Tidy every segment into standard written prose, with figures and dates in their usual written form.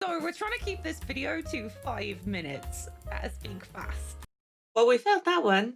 So we're trying to keep this video to 5 minutes. Better speak fast. Well, we failed that one.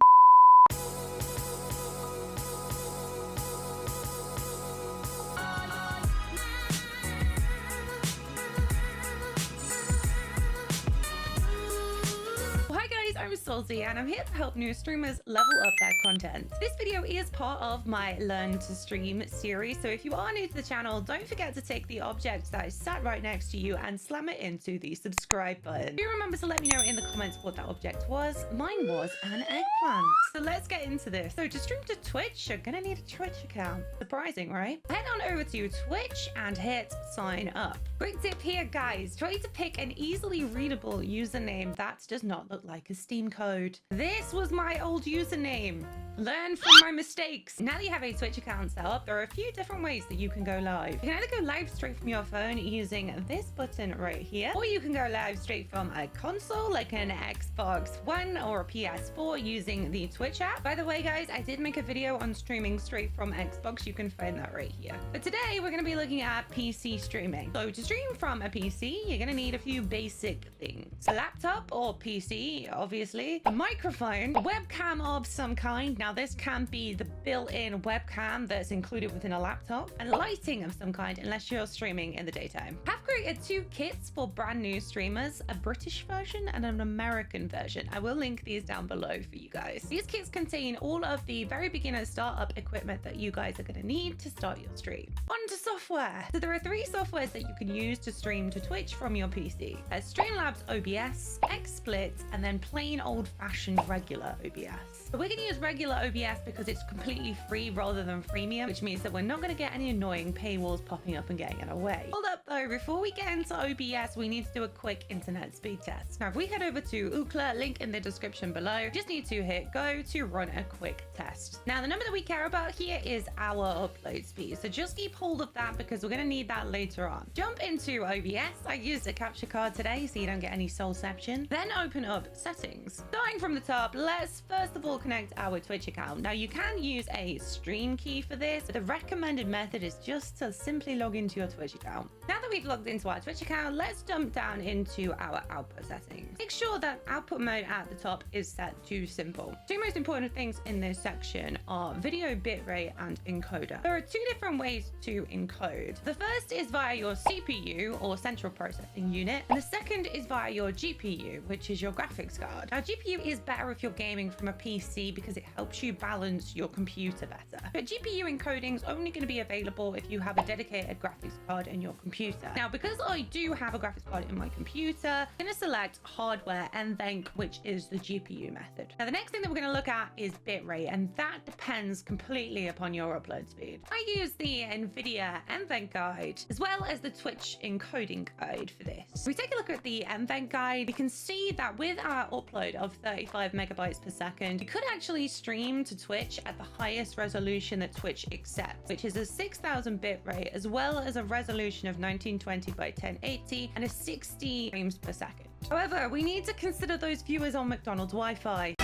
I'm Salty and I'm here to help new streamers level up their content. This video is part of my Learn to Stream series, so if you are new to the channel, don't forget to take the object that is sat right next to you and slam it into the subscribe button. Do remember to let me know in the comments what that object was. Mine was an eggplant. So let's get into this. So to stream to Twitch, you're gonna need a Twitch account. Surprising, right? Head on over to Twitch and hit sign up. Quick tip here, guys. Try to pick an easily readable username that does not look like a Steam code. This was my old username. Learn from my mistakes. Now that you have a Twitch account set up, there are a few different ways that you can go live. You can either go live straight from your phone using this button right here, or you can go live straight from a console like an Xbox One or a PS4 using the Twitch app. By the way, guys, I did make a video on streaming straight from Xbox. You can find that right here. But today we're going to be looking at PC streaming. So to stream from a PC, you're going to need a few basic things. A laptop or PC, obviously, a microphone, a webcam of some kind. Now this can be the built-in webcam that's included within a laptop, and lighting of some kind unless you're streaming in the daytime. I've created two kits for brand new streamers, a British version and an American version. I will link these down below for you guys. These kits contain all of the very beginner startup equipment that you guys are going to need to start your stream. On to software. So there are three softwares that you can use to stream to Twitch from your PC. There's Streamlabs OBS, XSplit, and then plain old-fashioned regular OBS. But we're going to use regular OBS because it's completely free rather than freemium, which means that we're not going to get any annoying paywalls popping up and getting in our way. Hold up though, before we get into OBS, we need to do a quick internet speed test. Now, if we head over to Ookla, link in the description below, just need to hit go to run a quick test. Now, the number that we care about here is our upload speed. So just keep hold of that because we're going to need that later on. Jump into OBS. I used a capture card today so you don't get any soulception. Then open up settings. Starting from the top, let's first of all connect our Twitch account. Now you can use a stream key for this, but the recommended method is just to simply log into your Twitch account. Now that we've logged into our Twitch account, let's jump down into our output settings. Make sure that output mode at the top is set to simple. Two most important things in this section are video bitrate and encoder. There are two different ways to encode. The first is via your CPU or central processing unit, and the second is via your GPU, which is your graphics card. Now GPU is better if you're gaming from a PC because it helps you balance your computer better. But GPU encoding is only going to be available if you have a dedicated graphics card in your computer. Now, because I do have a graphics card in my computer, I'm going to select hardware and then which is the GPU method. Now, the next thing that we're going to look at is bitrate, and that depends completely upon your upload speed. I use the NVIDIA nVent guide as well as the Twitch encoding guide for this. If we take a look at the nVent guide, we can see that with our upload of 35 megabytes per second, we could actually stream to Twitch at the highest resolution that Twitch accepts, which is a 6000 bitrate as well as a resolution of 1920 by 1080 and a 60 frames per second. However, we need to consider those viewers on McDonald's Wi-Fi.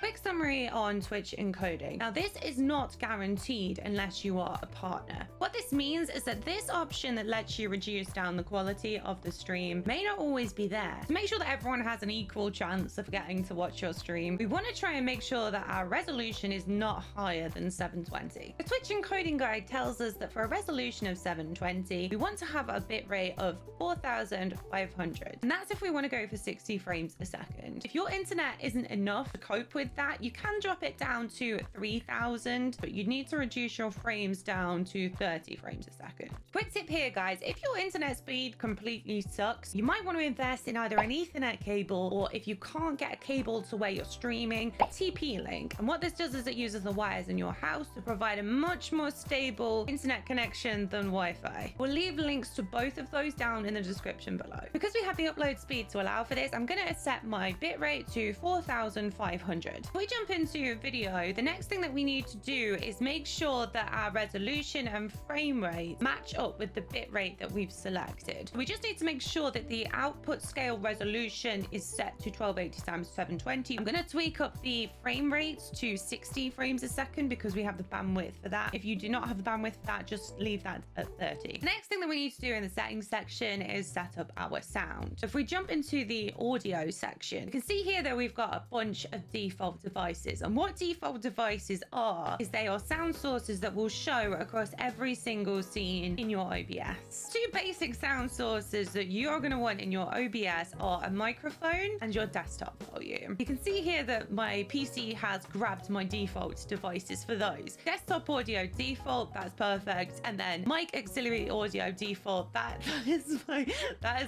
Quick summary on Twitch encoding. Now, this is not guaranteed unless you are a partner. What this means is that this option that lets you reduce down the quality of the stream may not always be there. To make sure that everyone has an equal chance of getting to watch your stream, we want to try and make sure that our resolution is not higher than 720. The Twitch encoding guide tells us that for a resolution of 720, we want to have a bitrate of 4500, and that's if we want to go for 60 frames a second. If your internet isn't enough to cope with that, you can drop it down to 3000, but you need to reduce your frames down to 30 frames a second. Quick tip here, guys, if your internet speed completely sucks, you might want to invest in either an Ethernet cable, or if you can't get a cable to where you're streaming, a TP-Link. And what this does is it uses the wires in your house to provide a much more stable internet connection than Wi-Fi. We'll leave links to both of those down in the description below. Because we have the upload speed to allow for this, I'm going to set my bitrate to 4500. We jump into video, the next thing that we need to do is make sure that our resolution and frame rate match up with the bitrate that we've selected. We just need to make sure that the output scale resolution is set to 1280 times 720. I'm going to tweak up the frame rates to 60 frames a second because we have the bandwidth for that. If you do not have the bandwidth for that, just leave that at 30. The next thing that we need to do in the settings section is set up our sound. So if we jump into the audio section, you can see here that we've got a bunch of default devices. And what default devices are is they are sound sources that will show across every single scene in your OBS. Two basic sound sources that you are going to want in your OBS are a microphone and your desktop volume. You can see here that my PC has grabbed my default devices for those. Desktop audio default, that's perfect. And then mic auxiliary audio default, that is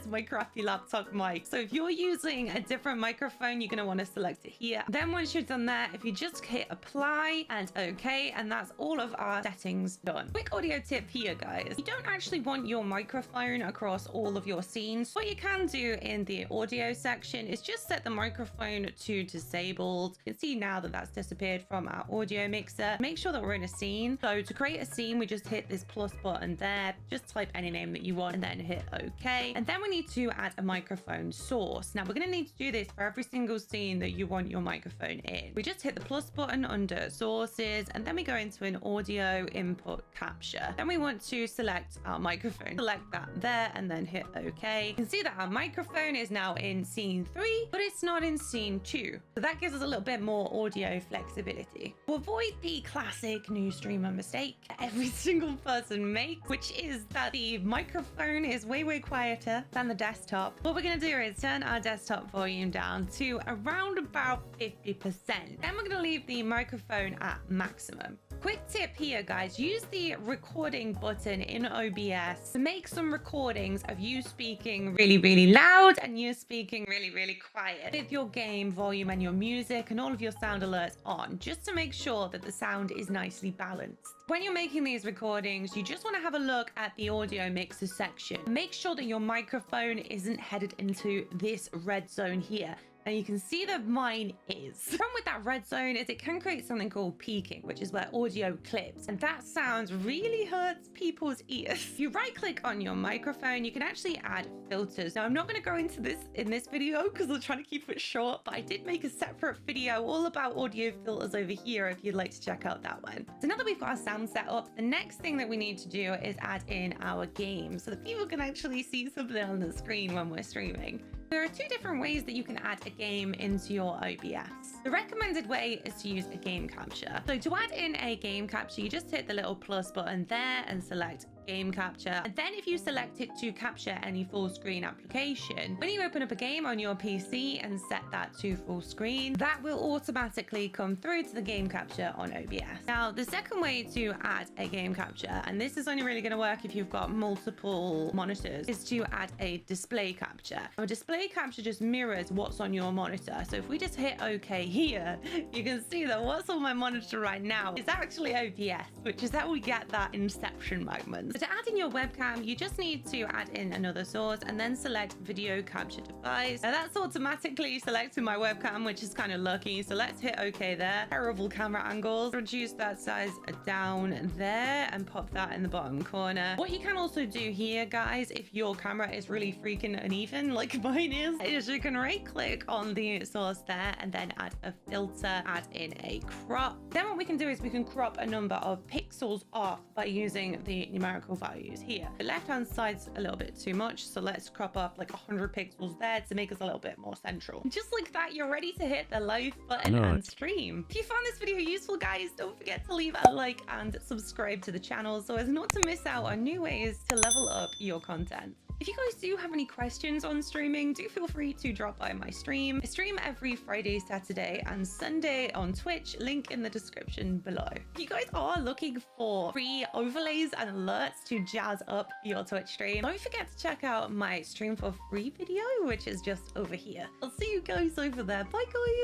my crappy laptop mic. So if you're using a different microphone, you're going to want to select it here. Then once you're done there, if you just hit apply and okay, and that's all of our settings done. Quick audio tip here, guys. You don't actually want your microphone across all of your scenes. What you can do in the audio section is just set the microphone to disabled. You can see now that that's disappeared from our audio mixer. Make sure that we're in a scene. So to create a scene, we just hit this plus button there. Just type any name that you want and then hit okay. And then we need to add a microphone source. Now we're going to need to do this for every single scene that you want your microphone in. We just hit the plus button under sources and then we go into an audio input capture. Then we want to select our microphone. Select that there and then hit okay. You can see that our microphone is now in scene 3, but it's not in scene 2. So that gives us a little bit more audio flexibility. To avoid the classic new streamer mistake every single person makes, which is that the microphone is way quieter than the desktop, what we're going to do is turn our desktop volume down to around about 50%. Then we're going to leave the microphone at maximum. Quick tip here, guys, use the recording button in OBS to make some recordings of you speaking really loud and you speaking really quiet with your game volume and your music and all of your sound alerts on, just to make sure that the sound is nicely balanced. When you're making these recordings, you just want to have a look at the audio mixer section. Make sure that your microphone isn't headed into this red zone here. And you can see that mine is. The problem with that red zone is it can create something called peaking, which is where audio clips. And that sound really hurts people's ears. If you right click on your microphone, you can actually add filters. Now, I'm not going to go into this in this video because I'm trying to keep it short, but I did make a separate video all about audio filters over here if you'd like to check out that one. So now that we've got our sound set up, the next thing that we need to do is add in our game so that people can actually see something on the screen when we're streaming. There are two different ways that you can add a game into your OBS. The recommended way is to use a game capture. So to add in a game capture, you just hit the little plus button there and select game capture. And then if you select it to capture any full screen application, when you open up a game on your PC and set that to full screen, that will automatically come through to the game capture on OBS. Now, the second way to add a game capture, and this is only really going to work if you've got multiple monitors, is to add a display capture. A display capture just mirrors what's on your monitor. So if we just hit OK here, you can see that what's on my monitor right now is actually OBS, which is how we get that inception moment. So to add in your webcam, you just need to add in another source and then select video capture device. Now that's automatically selected my webcam, which is kind of lucky. So let's hit OK there. Terrible camera angles. Reduce that size down there and pop that in the bottom corner. What you can also do here, guys, if your camera is really freaking uneven like mine is you can right click on the source there and then add a filter, add in a crop. Then what we can do is we can crop a number of pixels off by using the numerical values here. The left hand side's a little bit too much, so let's crop up like 100 pixels there to make us a little bit more central. Just like that, you're ready to hit the live button and stream. If you found this video useful, guys, don't forget to leave a like and subscribe to the channel so as not to miss out on new ways to level up your content. If you guys do have any questions on streaming, do feel free to drop by my stream. I stream every Friday, Saturday, and Sunday on Twitch, link in the description below. If you guys are looking for free overlays and alerts to jazz up your Twitch stream, don't forget to check out my stream for free video, which is just over here. I'll see you guys over there. Bye, guys.